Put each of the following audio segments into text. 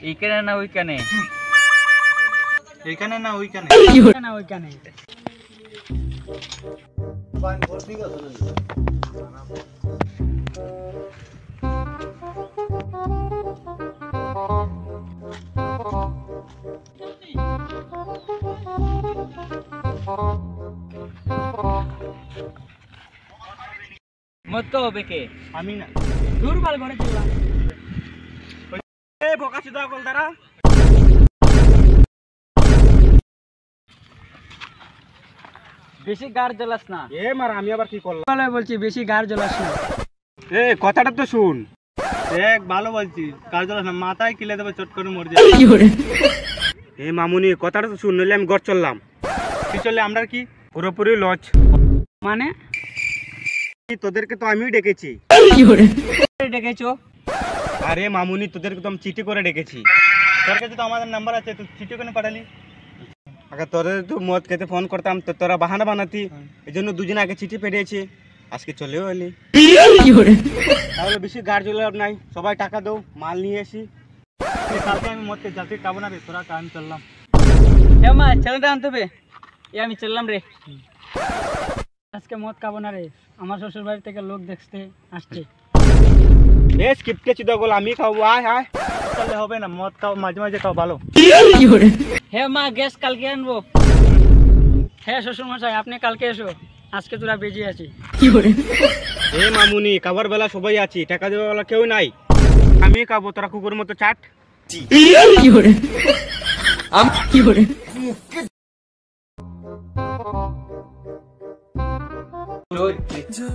এইখানে না ওইখানে? এইখানে না ওইখানে? না ওইখানে। মত তো হবে কে? আমি না। দূর বাল ঘরে চললাম। এই বোকা চোদা কলদারা, বেশি গার জ্বলাস না। এ মার আমি আবার কি করলাম? বলে বলছি বেশি গার জ্বলাস না। এ কথাটা তো শুন। দেখ ভালো বলছি, কার জ্বলাস না, মাথায় কিলে দেবে চট করে মরে যাবে। এ মামুনি কথাটা তো শুন, নইলে আমি ঘর চললাম। কি চললে আমরা কি পুরোপুরি লজ মানে? তোদেরকে তো আমিই ডেকেছি। ডেকেছো? আরে মামুনি তোদেরকে তো আমি চিঠি করে ডেকেছি। তোর কাছে তো আমাদের নাম্বার আছে, তুই চিঠি করে পাঠালি। আগে তোদের তো মদ খেতে ফোন করতাম তো তোরা বাহানা বানাতি, এই জন্য দুদিন আগে চিঠি পেরিয়েছি, আজকে চলেও এলি। তাহলে বেশি গাড় জ্বলে নাই, সবাই টাকা দাও, মাল নিয়ে আসি। কালকে আমি মদ খেতে যাচ্ছি, খাবো না রে, তোরা আমি চললাম। হ্যাঁ মা, ছেলেটা আনতে হবে। এ আমি চললাম রে। আজকে মদ খাবো না রে, আমার শ্বশুর বাড়ি থেকে লোক দেখতে আসছে। বেশ কিপটে চিদা গোল, আমি খাবো। আয় আয়, তাহলে হবে না, মদ খাও মাঝে মাঝে খাও, ভালো। হ্যাঁ মা, গ্যাস কালকে আনবো। হ্যাঁ শ্বশুর মশাই, আপনি কালকে এসো, আজকে তোরা বেজে আছি। এ মামুনি খাবার বেলা সবাই আছি, টাকা দেওয়ার বেলা কেউ নাই, আমি খাবো, তোরা কুকুর মতো চাট।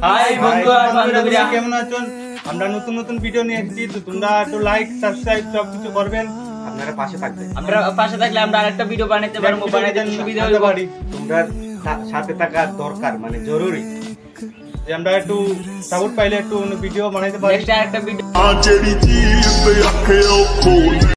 হাই বন্ধু আর বান্ধবীরা, কেমন আছেন? আমরা নতুন নতুন ভিডিও নিয়ে এসেছি, তো তোমরা একটু লাইক সাবস্ক্রাইব সব কিছু করবেন, আপনারা পাশে থাকবেন। আমরা পাশে থাকলে আমরা আরেকটা ভিডিও বানাতে পারবো, বানাতে সুবিধা হবে। তোমরা সাথে থাকা দরকার, মানে জরুরি, যে আমরা একটু সাপোর্ট পাইলে একটু ভিডিও বানাইতে পারি। নেক্সট আরেকটা ভিডিও